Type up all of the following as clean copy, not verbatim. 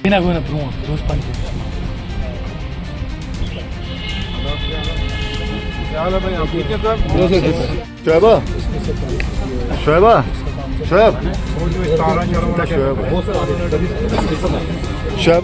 Yine going to those punches. Shoaib Shoaib Shoaib Shoaib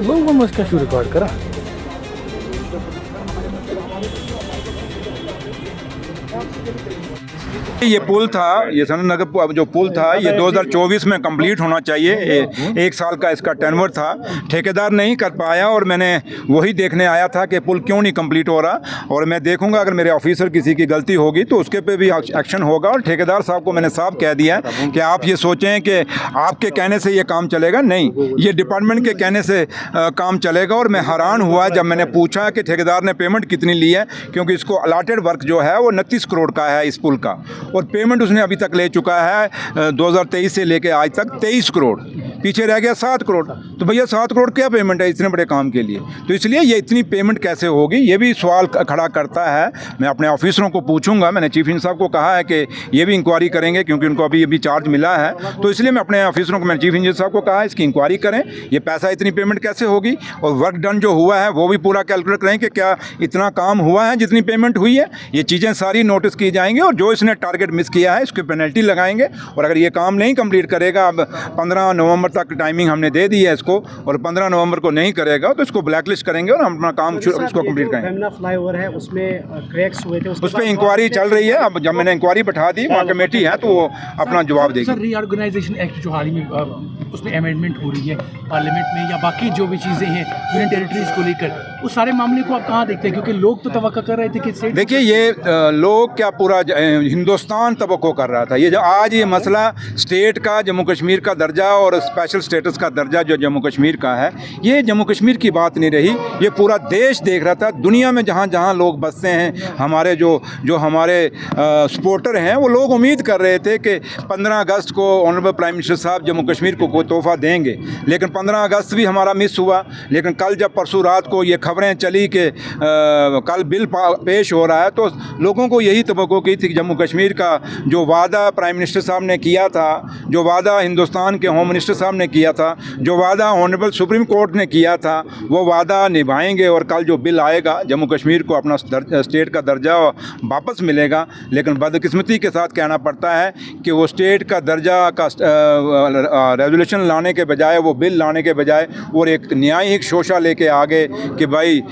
लोगों में उसका शो रिकॉर्ड करा ये पुल था, ये सनत नगर जो पुल था ये 2024 में कंप्लीट होना चाहिए। एक साल का इसका टर्नओवर था, ठेकेदार नहीं कर पाया और मैंने वही देखने आया था कि पुल क्यों नहीं कंप्लीट हो रहा। और मैं देखूंगा अगर मेरे ऑफिसर किसी की गलती होगी तो उसके पे भी एक्शन होगा। और ठेकेदार साहब को मैंने साफ कह दिया कि आप ये सोचें कि आपके कहने से ये काम चलेगा, नहीं, ये डिपार्टमेंट के कहने से काम चलेगा। और मैं हैरान हुआ जब मैंने पूछा कि ठेकेदार ने पेमेंट कितनी ली है, क्योंकि इसको अलाटेड वर्क जो है वो 29 करोड़ का है इस पुल का, और पेमेंट उसने अभी तक ले चुका है 2023 से लेके आज तक 23 करोड़, पीछे रह गया 7 करोड़। तो भैया 7 करोड़ क्या पेमेंट है इतने बड़े काम के लिए? तो इसलिए ये इतनी पेमेंट कैसे होगी, ये भी सवाल खड़ा करता है। मैं अपने ऑफिसरों को पूछूंगा, मैंने चीफ इंजीनियर साहब को कहा है कि ये भी इंक्वायरी करेंगे, क्योंकि उनको अभी चार्ज मिला है। तो इसलिए मैं अपने ऑफिसरों को, मैंने चीफ इंजीनियर साहब को कहा है इसकी इंक्वायरी करें, ये पैसा इतनी पेमेंट कैसे होगी, और वर्क डन जो हुआ है वो भी पूरा कैलकुलेट करें कि क्या इतना काम हुआ है जितनी पेमेंट हुई है। ये चीज़ें सारी नोटिस की जाएंगी और जो इसने टारगेट मिस किया है इसकी पेनल्टी लगाएंगे। और अगर ये काम नहीं कंप्लीट करेगा, अब 15 नवंबर तक टाइमिंग हमने दे दी है इसको, और 15 नवंबर को नहीं करेगा तो इसको ब्लैकलिस्ट करेंगे और हम अपना काम इसको कंप्लीट करेंगे। फ्लाईओवर है उसमें क्रैक्स हुए थे, उस पर इंक्वायरी चल रही है। अब जब मैंने इंक्वायरी बैठा दी, वहाँ कमेटी है तो वो अपना जवाब देगी। सर रीऑर्गेनाइजेशन एक्ट जो हाल ही में उसमें अमेंडमेंट हो रही है पार्लियामेंट में, या बाकी जो भी चीज़ें हैं यूनियन टेरिटरीज को लेकर, उस सारे मामले को आप कहाँ देखते हैं? क्योंकि लोग तो तवक्को कर रहे थे कि देखिए ये लोग क्या पूरा हिंदुस्तान तवक्को कर रहा था। ये जो आज ये मसला स्टेट का, जम्मू कश्मीर का दर्जा और स्पेशल स्टेटस का दर्जा जो जम्मू कश्मीर का है, ये जम्मू कश्मीर की बात नहीं रही, ये पूरा देश देख रहा था। दुनिया में जहाँ जहाँ लोग बसते हैं, हमारे जो हमारे सपोर्टर हैं, वो लोग उम्मीद कर रहे थे कि 15 अगस्त को ऑनरेबल प्राइम मिनिस्टर साहब जम्मू कश्मीर को कोई तोहफ़ा देंगे। लेकिन 15 अगस्त भी हमारा मिस हुआ। लेकिन कल जब परसों रात को ये खबरें चली कि कल बिल पेश हो रहा है, तो लोगों को यही तवक्को की थी कि जम्मू कश्मीर का जो वादा प्राइम मिनिस्टर साहब ने किया था, जो वादा हिंदुस्तान के होम मिनिस्टर साहब ने किया था, जो वादा ऑनरेबल सुप्रीम कोर्ट ने किया था, वो वादा निभाएंगे। और कल जो बिल आएगा, जम्मू कश्मीर को अपना स्टेट का दर्जा वापस मिलेगा। लेकिन बदकिस्मती के साथ कहना पड़ता है कि वो स्टेट का दर्जा का रेजोल्यूशन लाने के बजाय, वो बिल लाने के बजाय, और एक न्यायिक शोशा लेके आ गए कि भाई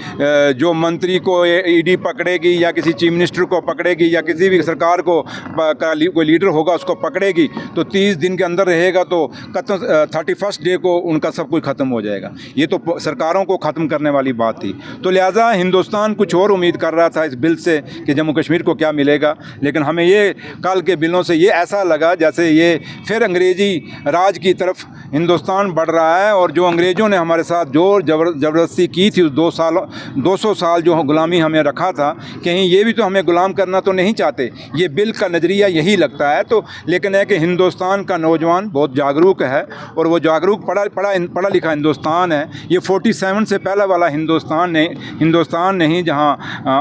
जो मंत्री को ईडी पकड़ेगी या किसी चीफ मिनिस्टर को पकड़ेगी या किसी भी सरकार को कोई लीडर होगा उसको पकड़ेगी तो 30 दिन के अंदर रहेगा, तो 31 डे को उनका सब कुछ ख़त्म हो जाएगा। ये तो सरकारों को ख़त्म करने वाली बात थी। तो लिहाजा हिंदुस्तान कुछ और उम्मीद कर रहा था इस बिल से कि जम्मू कश्मीर को क्या मिलेगा। लेकिन हमें ये कल के बिलों से ये ऐसा लगा जैसे ये फिर अंग्रेज़ी राज की तरफ हिंदुस्तान बढ़ रहा है। और जो अंग्रेज़ों ने हमारे साथ जोर ज़बरदस्ती की थी, उस 200 साल जो गुलामी हमें रखा था, कहीं ये भी तो हमें गुलाम करना तो नहीं चाहते। ये बिल का नज़रिया यही लगता है। तो लेकिन है कि हिंदुस्तान का नौजवान बहुत जागरूक है, और वो जागरूक पढ़ा लिखा हिंदुस्तान है। ये 47 से पहले वाला हिंदुस्तान नहीं जहाँ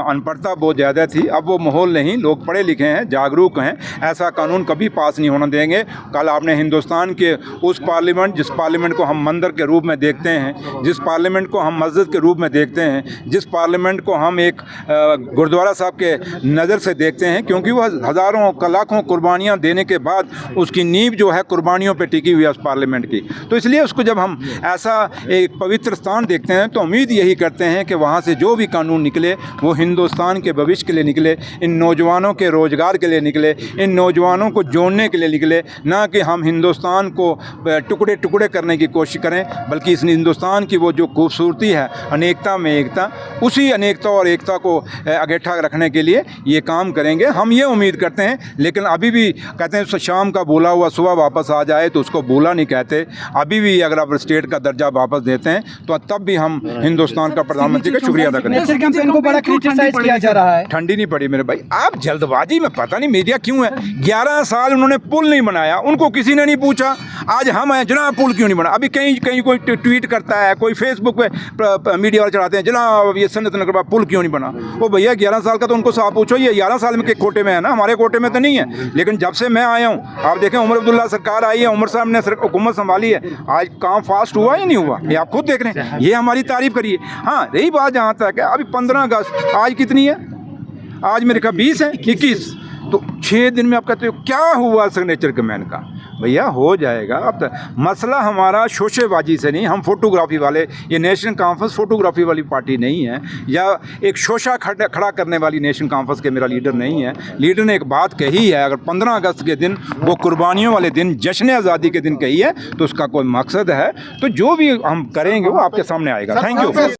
अनपढ़ता बहुत ज़्यादा थी। अब वो माहौल नहीं, लोग पढ़े लिखे हैं, जागरूक हैं। ऐसा कानून कभी पास नहीं होना देंगे। कल आपने हिंदुस्तान के उस पार्लियामेंट, जिस पार्लियामेंट को हम मंदिर के रूप में देखते हैं, जिस पार्लियामेंट को हम मस्जिद के रूप में देखते हैं, जिस पार्लियामेंट को हम एक गुरुद्वारा साहब के नज़र से देखते हैं, क्योंकि वह हज़ारों लाखों कुर्बानियाँ देने के बाद उसकी नींव जो है कुर्बानियों पे टिकी हुई है उस पार्लियामेंट डेवलपमेंट की। तो इसलिए उसको जब हम ऐसा एक पवित्र स्थान देखते हैं तो उम्मीद यही करते हैं कि वहाँ से जो भी कानून निकले वो हिंदुस्तान के भविष्य के लिए निकले, इन नौजवानों के रोज़गार के लिए निकले, इन नौजवानों को जोड़ने के लिए निकले, ना कि हम हिंदुस्तान को टुकड़े टुकड़े करने की कोशिश करें, बल्कि इस हिंदुस्तान की वो जो खूबसूरती है अनेकता में एकता, उसी अनेकता और एकता को अगेठा रखने के लिए ये काम करेंगे। हम ये उम्मीद करते हैं, लेकिन अभी भी कहते हैं शाम का बोला हुआ सुबह वापस आ जाए, तो उसको बोला नहीं कहते। अभी भी अगर आप स्टेट का दर्जा वापस देते हैं तो तब भी हम हिंदुस्तान का प्रधानमंत्री का शुक्रिया अदा करेंगे। कैंपेन को बड़ा क्रिटिसाइज किया जा रहा है। ठंडी नहीं पड़ी मेरे भाई, आप जल्दबाजी में, पता नहीं मीडिया क्यों है। 11 साल उन्होंने पुल नहीं बनाया, उनको किसी ने नहीं पूछा। आज हम हैं जनाब पुल क्यों नहीं बना। अभी कहीं कहीं कोई ट्वीट करता है, कोई फेसबुक पे मीडिया वाले चढ़ाते हैं जनाब ये सन्नत नगर का पुल क्यों नहीं बना। वो भैया 11 साल का तो उनको साफ पूछो, ये 11 साल में के कोटे में है ना, हमारे कोटे में तो नहीं है। लेकिन जब से मैं आया हूँ, आप देखें उमर अब्दुल्ला सरकार आई है, उमर साहब ने हुकूमत संभाली है, आज काम फास्ट हुआ या नहीं हुआ, ये आप खुद देख रहे हैं। ये हमारी तारीफ करिए। हाँ, रही बात जहाँ तक है, अभी 15 अगस्त आज कितनी है, आज मेरे ख्याल 20 है 21, तो 6 दिन में आप कहते हो क्या हुआ सिग्नेचर कमेंट का। भैया हो जाएगा। अब मसला हमारा शोशेबाजी से नहीं, हम फोटोग्राफी वाले, ये नेशनल कॉन्फ्रेंस फोटोग्राफी वाली पार्टी नहीं है, या एक शोशा खड़ा करने वाली नेशनल कॉन्फ्रेंस के मेरा लीडर नहीं है। लीडर ने एक बात कही है, अगर 15 अगस्त के दिन वो कुर्बानियों वाले दिन, जश्न आज़ादी के दिन कही है, तो उसका कोई मकसद है, तो जो भी हम करेंगे वो आपके सामने आएगा। Thank you.